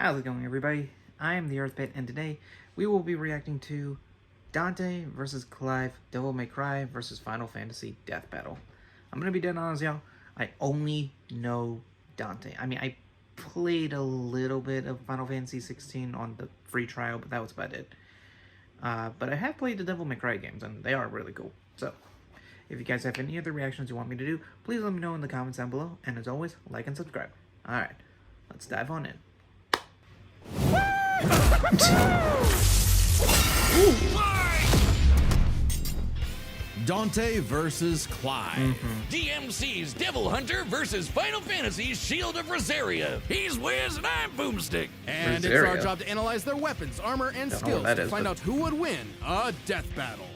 How's it going, everybody? I am the Earth Pit, and today we will be reacting to Dante versus Clive, Devil May Cry versus Final Fantasy Death Battle. I'm gonna be dead honest, y'all. I only know Dante. I mean, I played a little bit of Final Fantasy 16 on the free trial, but that was about it. But I have played the Devil May Cry games, and they are really cool. So, if you guys have any other reactions you want me to do, please let me know in the comments down below. And as always, like and subscribe. Alright, let's dive on in. Dante versus Clive. DMC's Devil Hunter versus Final Fantasy's Shield of Rosaria. He's Wiz and I'm Boomstick. And it's our job to analyze their weapons, armor, and skills to find out who would win a death battle.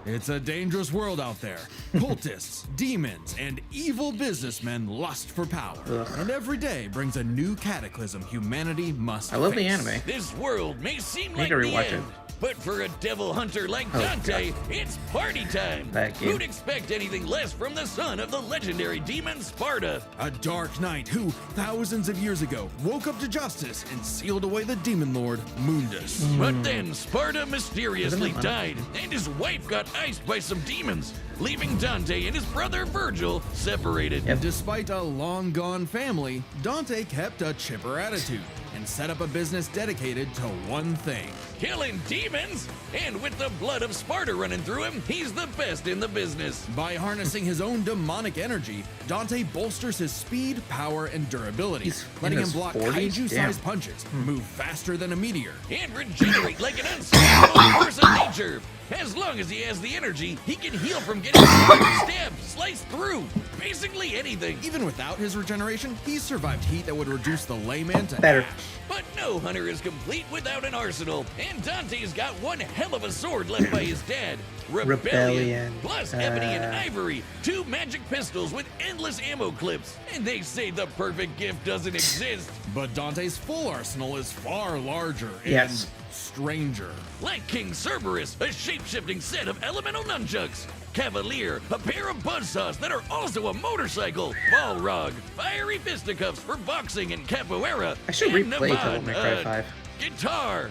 It's a dangerous world out there. Cultists, demons, and evil businessmen lust for power. And every day brings a new cataclysm humanity must face. I love the anime. This world may seem like the end, but for a devil hunter like Dante, it's party time. Who'd expect anything less from the son of the legendary demon Sparta? A dark knight who, thousands of years ago, woke up to justice and sealed away the demon lord, Mundus. But then Sparta mysteriously died, and his wife got iced by some demons, leaving Dante and his brother Virgil separated. Despite a long-gone family, Dante kept a chipper attitude and set up a business dedicated to one thing: killing demons. And with the blood of Sparta running through him, he's the best in the business. By harnessing his own demonic energy, Dante bolsters his speed, power, and durability, letting him block kaiju-sized punches, move faster than a meteor, and regenerate like an unstoppable force of nature. As long as he has the energy, he can heal from getting stabbed, sliced through, basically anything. Even without his regeneration, he's survived heat that would reduce the layman to ash. But no hunter is complete without an arsenal, and Dante's got one hell of a sword left by his dad, Rebellion. Plus Ebony and Ivory, two magic pistols with endless ammo clips. And they say the perfect gift doesn't exist. But Dante's full arsenal is far larger and stranger. Like King Cerberus, a shape-shifting set of elemental nunchucks. Cavalier, a pair of buzzsaws that are also a motorcycle. Balrog, fiery fisticuffs for boxing and capoeira. I should replay Devil May Cry 5. Guitar.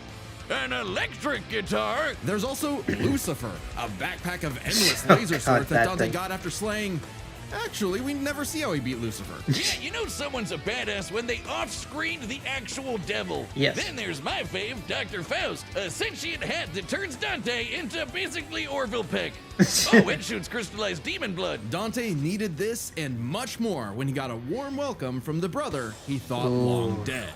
An electric guitar. There's also Lucifer, a backpack of endless laser swords that Dante got after slaying... Actually, we never see how he beat Lucifer. Yeah, you know someone's a badass when they off-screened the actual devil. Yes. Then there's my fave, Dr. Faust, a sentient hat that turns Dante into basically Orville Peck. Oh, it shoots crystallized demon blood. Dante needed this and much more when he got a warm welcome from the brother he thought long dead.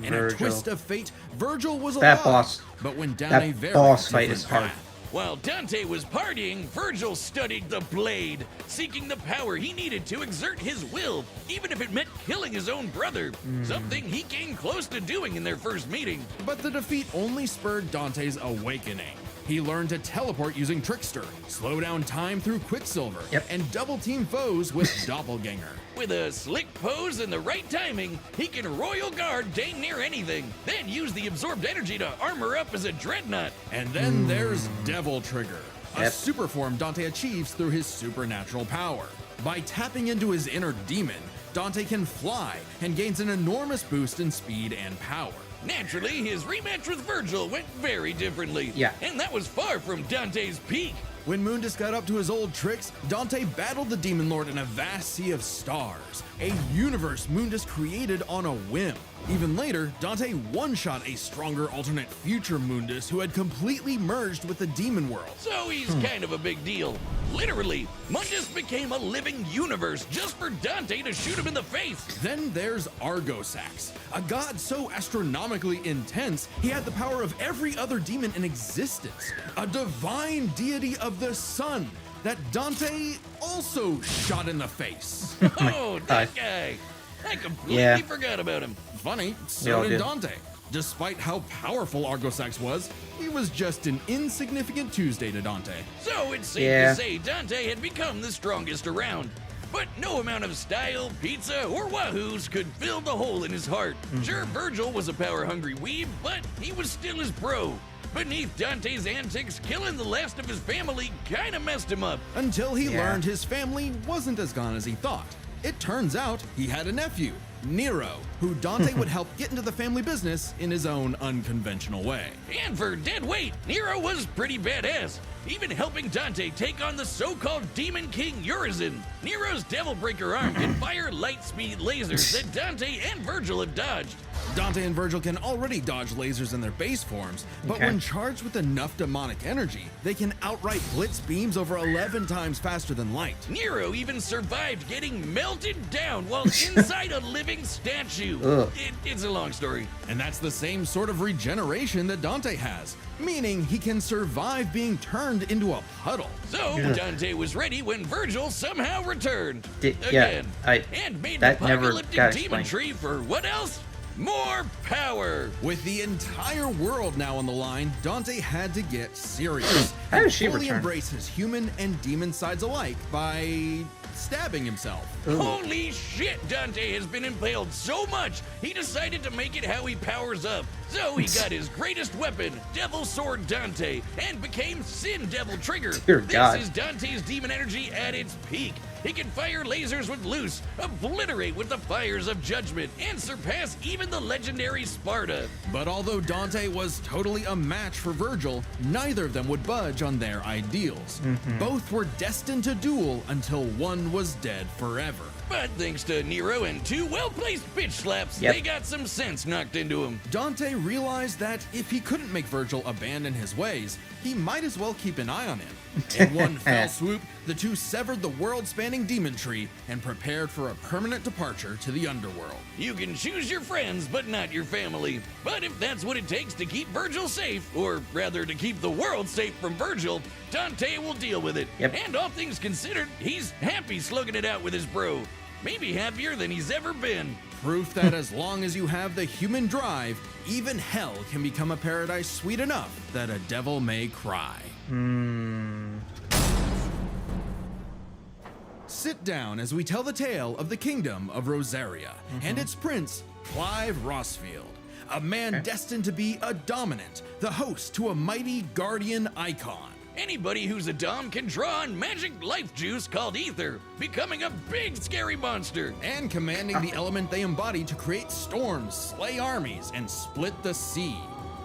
In a twist of fate, Virgil was alive. But when Dante boss fight is hard. While Dante was partying, Virgil studied the blade, seeking the power he needed to exert his will, even if it meant killing his own brother, something he came close to doing in their first meeting. But the defeat only spurred Dante's awakening. He learned to teleport using Trickster, slow down time through Quicksilver, and double-team foes with Doppelganger. With a slick pose and the right timing, he can Royal Guard dang near anything, then use the absorbed energy to armor up as a dreadnought. And then there's Devil Trigger, a super form Dante achieves through his supernatural power. By tapping into his inner demon, Dante can fly and gains an enormous boost in speed and power. Naturally, his rematch with Virgil went very differently. And that was far from Dante's peak. When Mundus got up to his old tricks, Dante battled the Demon Lord in a vast sea of stars, a universe Mundus created on a whim. Even later, Dante one-shot a stronger alternate future Mundus who had completely merged with the demon world. So he's kind of a big deal. Literally, Mundus became a living universe just for Dante to shoot him in the face. Then there's Argosax, a god so astronomically intense, he had the power of every other demon in existence. A divine deity of the sun that Dante also shot in the face. Oh, that guy. I completely forgot about him. Funny, so did Dante. Despite how powerful Argosax was, he was just an insignificant Tuesday to Dante. So it's safe to say Dante had become the strongest around. But no amount of style, pizza, or wahoos could fill the hole in his heart. Sure, Virgil was a power-hungry weeb, but he was still his bro. Beneath Dante's antics, killing the last of his family kinda messed him up. Until he learned his family wasn't as gone as he thought. It turns out he had a nephew, Nero, who Dante would help get into the family business in his own unconventional way. And for dead weight, Nero was pretty badass, even helping Dante take on the so-called Demon King Urizen. Nero's Devil Breaker arm can fire light-speed lasers that Dante and Virgil have dodged. Dante and Virgil can already dodge lasers in their base forms, but when charged with enough demonic energy, they can outright blitz beams over 11 times faster than light. Nero even survived getting melted down while inside a living statue. It's a long story. And that's the same sort of regeneration that Dante has, meaning he can survive being turned into a puddle. So Dante was ready when Virgil somehow returned Yeah, and made that the never apocalyptic got demon explained. tree for what else? More power! With the entire world now on the line, Dante had to get serious. How does she fully return? embrace his human and demon sides alike by stabbing himself. Holy shit, Dante has been impaled so much, he decided to make it how he powers up. So he got his greatest weapon, Devil Sword Dante, and became Sin Devil Trigger. Dear This God. is Dante's demon energy at its peak. He can fire lasers with Loose, obliterate with the fires of Judgment, and surpass even the legendary Sparta. But although Dante was totally a match for Virgil, neither of them would budge on their ideals. Both were destined to duel until one was dead forever. But thanks to Nero and two well-placed bitch slaps, Yep. they got some sense knocked into him. Dante realized that if he couldn't make Virgil abandon his ways, he might as well keep an eye on him. In one fell swoop, the two severed the world-spanning demon tree and prepared for a permanent departure to the underworld. You can choose your friends, but not your family. But if that's what it takes to keep Virgil safe, or rather to keep the world safe from Virgil, Dante will deal with it. Yep. And all things considered, he's happy slugging it out with his bro. Maybe happier than he's ever been. Proof that as long as you have the human drive, even hell can become a paradise sweet enough that a devil may cry. Sit down as we tell the tale of the kingdom of Rosaria and its prince, Clive Rossfield, a man destined to be a dominant, the host to a mighty guardian icon. Anybody who's a dom can draw on magic life juice called ether, becoming a big scary monster. And commanding the element they embody to create storms, slay armies, and split the sea.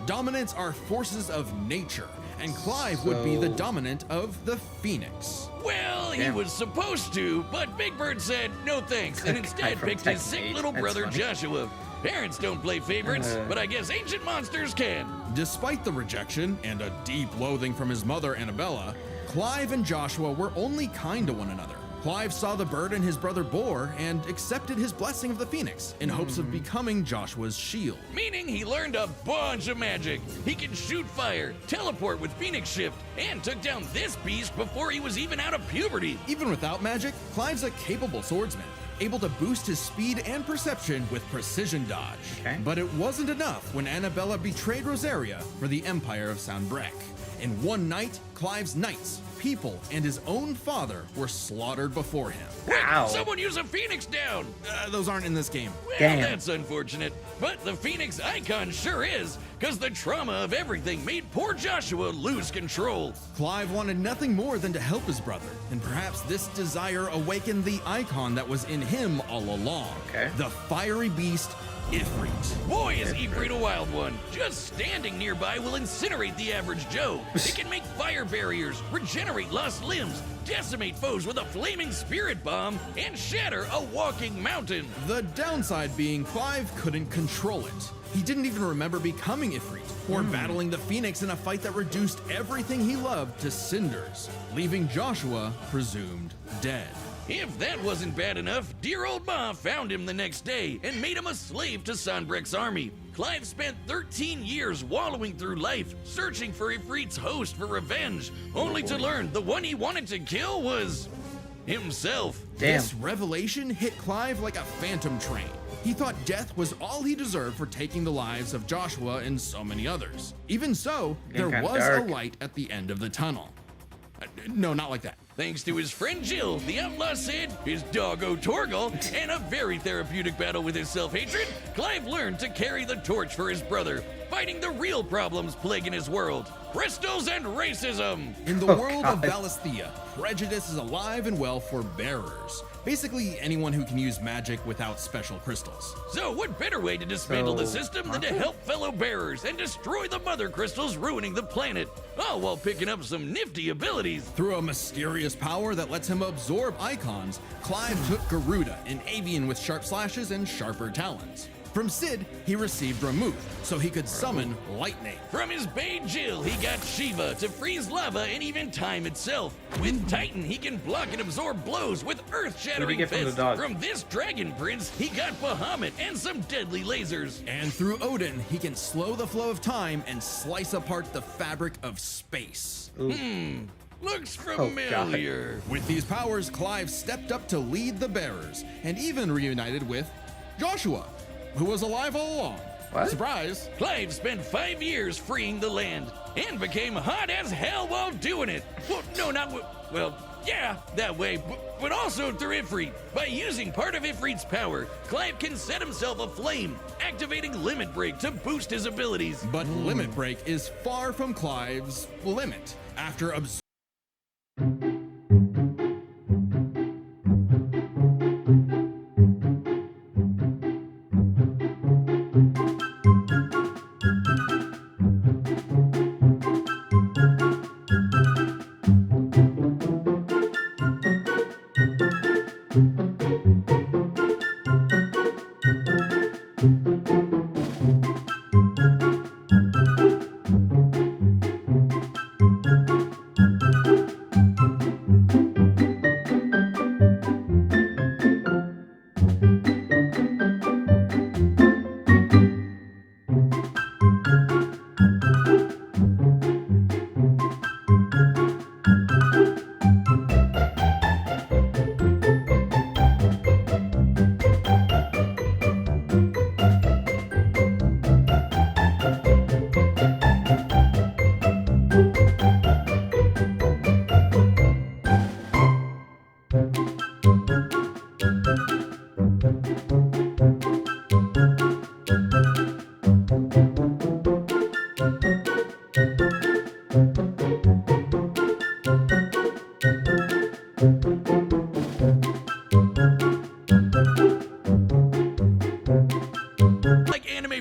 Dominants are forces of nature, and Clive would be the dominant of the Phoenix. Well, he Damn. was supposed to, but Big Bird said no thanks and instead from picked his Tekken sick 8. little That's brother funny. Joshua. Parents don't play favorites, but I guess ancient monsters can. Despite the rejection and a deep loathing from his mother, Annabella, Clive and Joshua were only kind to one another. Clive saw the burden his brother bore and accepted his blessing of the Phoenix in hopes of becoming Joshua's shield. Meaning he learned a bunch of magic. He can shoot fire, teleport with Phoenix Shift, and took down this beast before he was even out of puberty. Even without magic, Clive's a capable swordsman, able to boost his speed and perception with precision dodge. Okay. But it wasn't enough when Annabella betrayed Rosaria for the Empire of Sanbreque. In one night, Clive's knights, people, and his own father were slaughtered before him. Ow. Someone use a Phoenix down! Those aren't in this game. Well, Damn. that's unfortunate. But the Phoenix icon sure is, because the trauma of everything made poor Joshua lose control. Clive wanted nothing more than to help his brother, and perhaps this desire awakened the icon that was in him all along. Okay. The fiery beast, Ifrit. Boy, is Ifrit a wild one. Just standing nearby will incinerate the average Joe. It can make fire barriers, regenerate lost limbs, decimate foes with a flaming spirit bomb, and shatter a walking mountain. The downside being Clive couldn't control it. He didn't even remember becoming Ifrit or battling the Phoenix in a fight that reduced everything he loved to cinders, leaving Joshua presumed dead. If that wasn't bad enough, dear old Ma found him the next day and made him a slave to Sanbreque's army. Clive spent 13 years wallowing through life, searching for Ifrit's host for revenge, only to learn the one he wanted to kill was himself. Damn. This revelation hit Clive like a phantom train. He thought death was all he deserved for taking the lives of Joshua and so many others. Even so, there kinda was dark. a light at the end of the tunnel. No, not like that. Thanks to his friend Jill, the outlaw Sid, his doggo Torgal, and a very therapeutic battle with his self-hatred, Clive learned to carry the torch for his brother, fighting the real problems plaguing his world. Bristles and racism! In the Oh, world God. of Valisthea, prejudice is alive and well for bearers. Basically, anyone who can use magic without special crystals. So what better way to dismantle the So, system than to help fellow bearers and destroy the mother crystals ruining the planet, all while picking up some nifty abilities. Through a mysterious power that lets him absorb icons, Clive took Garuda, an avian with sharp slashes and sharper talons. From Sid, he received Ramuth, so he could summon lightning. From his Bay Jill, he got Shiva to freeze lava and even time itself. With Titan, he can block and absorb blows with earth-shattering get from the fists. dog? From this Dragon Prince, he got Bahamut and some deadly lasers. And through Odin, he can slow the flow of time and slice apart the fabric of space. Looks God. familiar. With these powers, Clive stepped up to lead the bearers, and even reunited with Joshua, who was alive all along. What? Surprise! Clive spent 5 years freeing the land and became hot as hell while doing it. Well, no, not well, yeah, that way, but also through Ifrit. By using part of Ifrit's power, Clive can set himself aflame, activating Limit Break to boost his abilities. But Limit Break is far from Clive's limit. After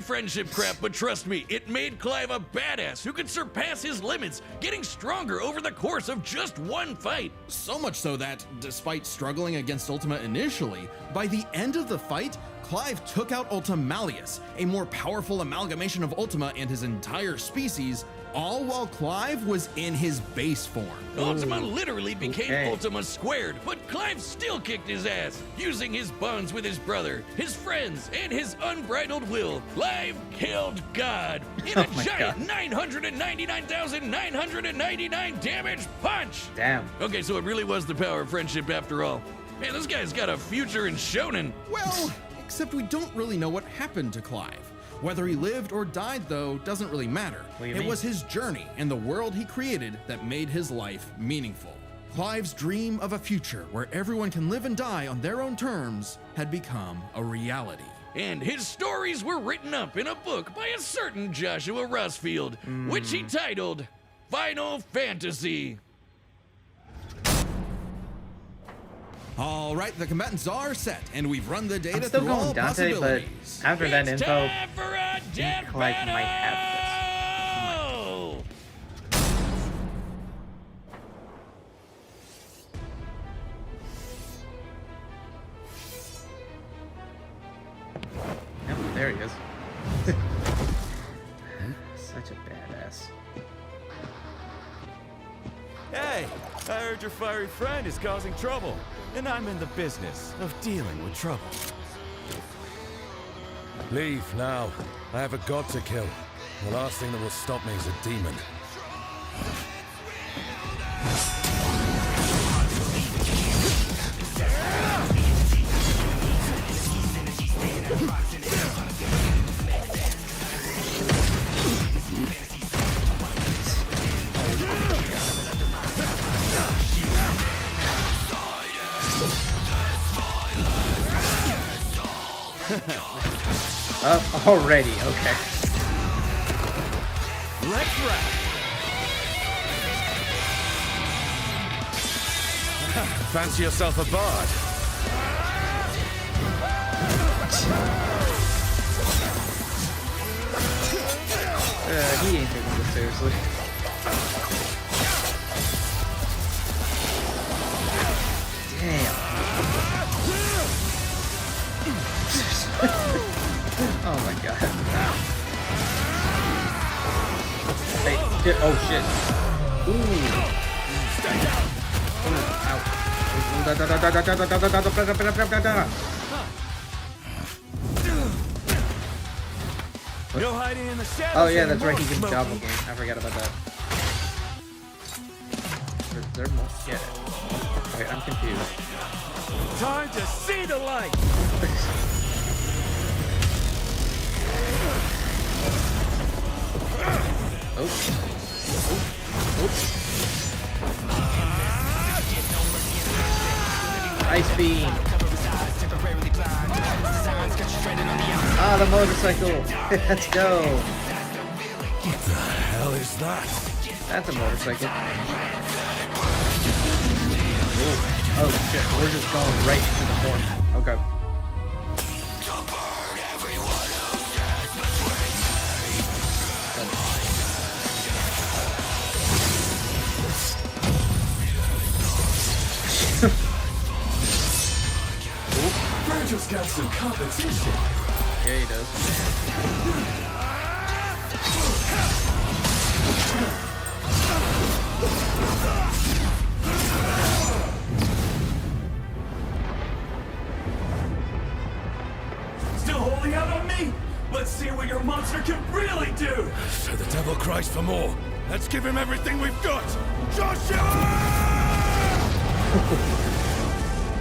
Friendship crap, but trust me, it made Clive a badass who could surpass his limits, getting stronger over the course of just one fight. So much so that, despite struggling against Ultima initially, by the end of the fight, Clive took out Ultimalius, a more powerful amalgamation of Ultima and his entire species, all while Clive was in his base form. Ultima literally became Okay. Ultima squared, but Clive still kicked his ass, using his bonds with his brother, his friends, and his unbridled will. Clive killed God in a my giant 999,999 damage punch. Damn. Okay, so it really was the power of friendship after all. Man, this guy's got a future in shonen. Well, except we don't really know what happened to Clive. Whether he lived or died, though, doesn't really matter. What do you It mean? was his journey and the world he created that made his life meaningful. Clive's dream of a future where everyone can live and die on their own terms had become a reality. And his stories were written up in a book by a certain Joshua Rossfield, which he titled Final Fantasy. All right, the combatants are set, and we've run the data I'm still through all going Dante, but possibilities. after that It's info, time for a death Clive battle! might have Yep, there he is. Such a badass. Hey, I heard your fiery friend is causing trouble, and I'm in the business of dealing with trouble. Leave now. I have a god to kill. The last thing that will stop me is a demon. Already, okay. Let's rap! Fancy yourself a bard? He ain't taking this seriously. Damn. Oh my god. Hey, oh shit. Ooh. No hiding in the shadows. Oh yeah, that's right. anymore, He can Smokey. double game. I forgot about that. They're more. Get it. Okay, I'm confused. Time to see the light. Oops. Ice beam. Ah, the motorcycle. Let's go. What the hell is that? That's a motorcycle. Oh shit, we're just going right into the form. Okay. Virgil's got some competition. Yeah, he does. Still holding out on me? Let's see what your monster can really do. So the devil cries for more. Let's give him everything we've got. Joshua!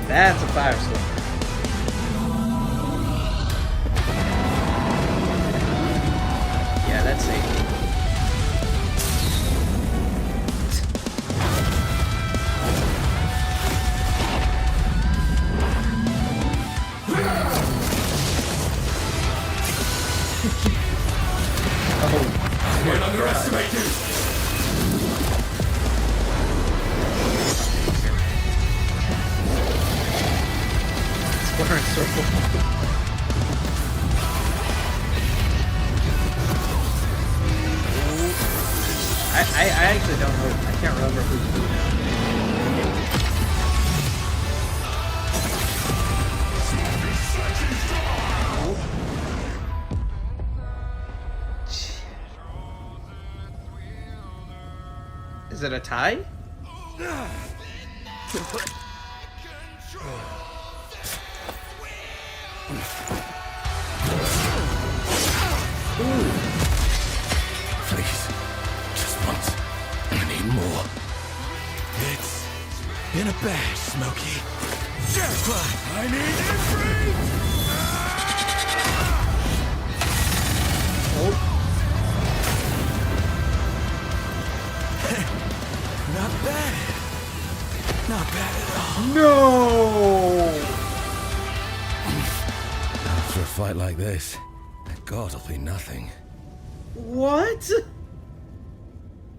That's a firestorm. Yeah, that's safe. Oh, Can't underestimate you. we're in circle. I actually don't know. I can't remember who's who now. Is it a tie? Please. Just once. I need more. It's been a bash, Smokey. Sure, Clive. I need infantry! Oh. Not bad. Not bad at all. No! After a fight like this, the god will be nothing. What?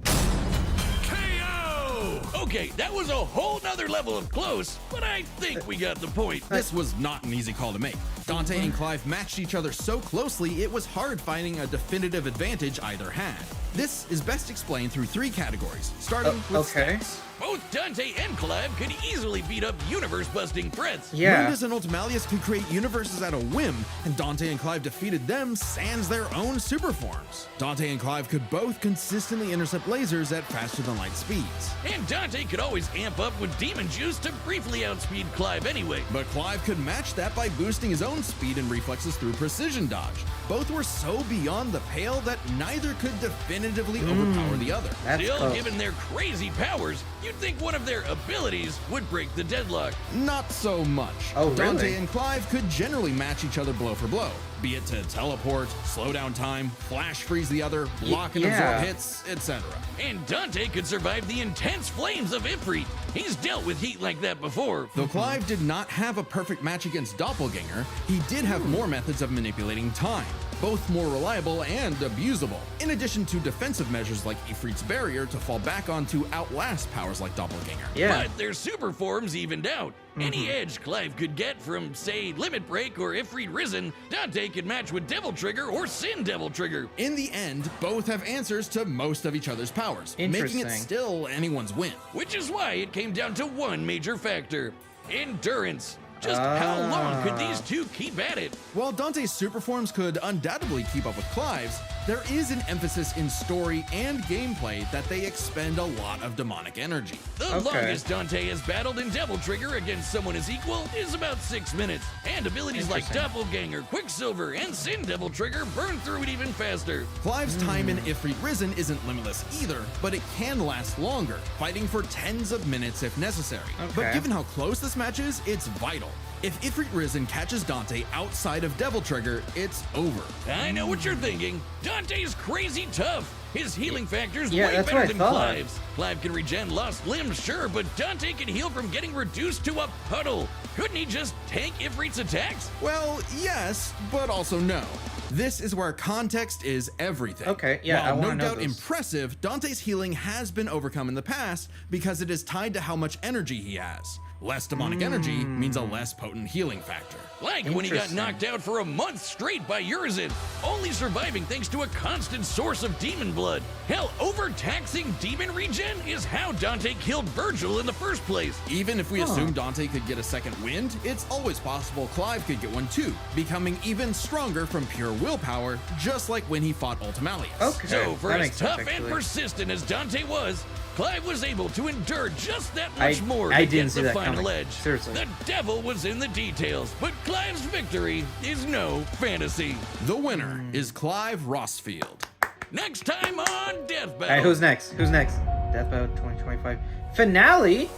KO! Okay, that was a whole nother level of close, but I think we got the point. This was not an easy call to make. Dante and Clive matched each other so closely, it was hard finding a definitive advantage either had. This is best explained through three categories, starting with Okay. stats. Both Dante and Clive could easily beat up universe-busting threats. Yeah. Mundus and Ultimalius could create universes at a whim, and Dante and Clive defeated them sans their own super forms. Dante and Clive could both consistently intercept lasers at faster-than-light speeds. And Dante could always amp up with demon juice to briefly outspeed Clive anyway. But Clive could match that by boosting his own speed and reflexes through precision dodge. Both were so beyond the pale that neither could definitively overpower the other. That's Still, close. given their crazy powers, you'd think one of their abilities would break the deadlock. Not so much. Oh, Dante really? and Clive could generally match each other blow for blow, be it to teleport, slow down time, flash freeze the other, block and yeah. absorb hits, etc. And Dante could survive the intense flames of Ifrit. He's dealt with heat like that before. Though Clive did not have a perfect match against Doppelganger, he did have more methods of manipulating time. both more reliable and abusable, in addition to defensive measures like Ifrit's barrier to fall back on to outlast powers like Doppelganger. Yeah. But their super forms evened out. Any edge Clive could get from, say, Limit Break or Ifrit Risen, Dante could match with Devil Trigger or Sin Devil Trigger. In the end, both have answers to most of each other's powers, making Interesting. it still anyone's win. Which is why it came down to one major factor: endurance. Just how long could these two keep at it? While Dante's super forms could undoubtedly keep up with Clive's, there is an emphasis in story and gameplay that they expend a lot of demonic energy. The longest Dante has battled in Devil Trigger against someone his equal is about 6 minutes, and abilities like Doppelganger, Quicksilver, and Sin Devil Trigger burn through it even faster. Clive's time in Ifrit Risen isn't limitless either, but it can last longer, fighting for tens of minutes if necessary. But Okay. given how close this match is, it's vital. If Ifrit Risen catches Dante outside of Devil Trigger, it's over. I know what you're thinking. Dante's crazy tough. His healing factor's Yeah, way that's better what I than thought. Clive's. Clive can regen lost limbs, sure, but Dante can heal from getting reduced to a puddle. Couldn't he just tank Ifrit's attacks? Well, yes, but also no. This is where context is everything. Okay, yeah, I While wanna no know doubt this. impressive, Dante's healing has been overcome in the past because it is tied to how much energy he has. Less demonic energy means a less potent healing factor. Like when he got Interesting. knocked out for a month straight by Urizen, only surviving thanks to a constant source of demon blood. Hell, overtaxing demon regen is how Dante killed Virgil in the first place. Even if we assume Dante could get a second wind, it's always possible Clive could get one too, becoming even stronger from pure willpower, just like when he fought Ultimalius. Okay. So, for that as makes sense, tough and actually. persistent as Dante was, Clive was able to endure just that much more I to didn't get see the that final coming. edge. Seriously. The devil was in the details, but Clive's victory is no fantasy. The winner is Clive Rossfield. Next time on Death Battle. Alright, who's next? Who's next? Death Battle 2025 finale?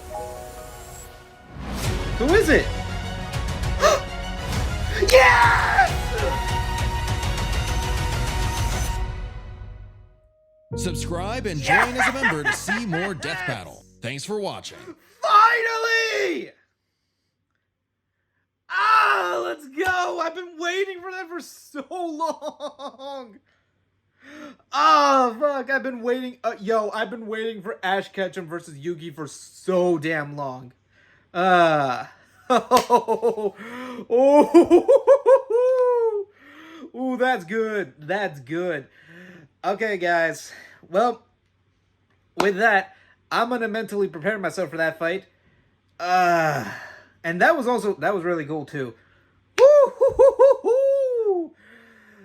Who is it? Yes! Subscribe and join as a member to see more Death Battle. Thanks for watching. Finally! Ah, let's go! I've been waiting for that for so long. Oh, fuck, I've been waiting. I've been waiting for Ash Ketchum versus Yugi for so damn long. Ooh, that's good. That's good. Okay, guys. Well, with that, I'm gonna mentally prepare myself for that fight. And that was really cool too. Woo!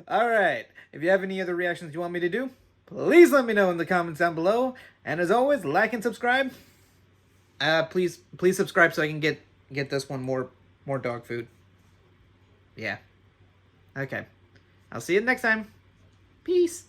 All right. If you have any other reactions you want me to do, please let me know in the comments down below. And as always, like and subscribe. Please subscribe so I can get this one more dog food. Yeah. Okay. I'll see you next time. Peace.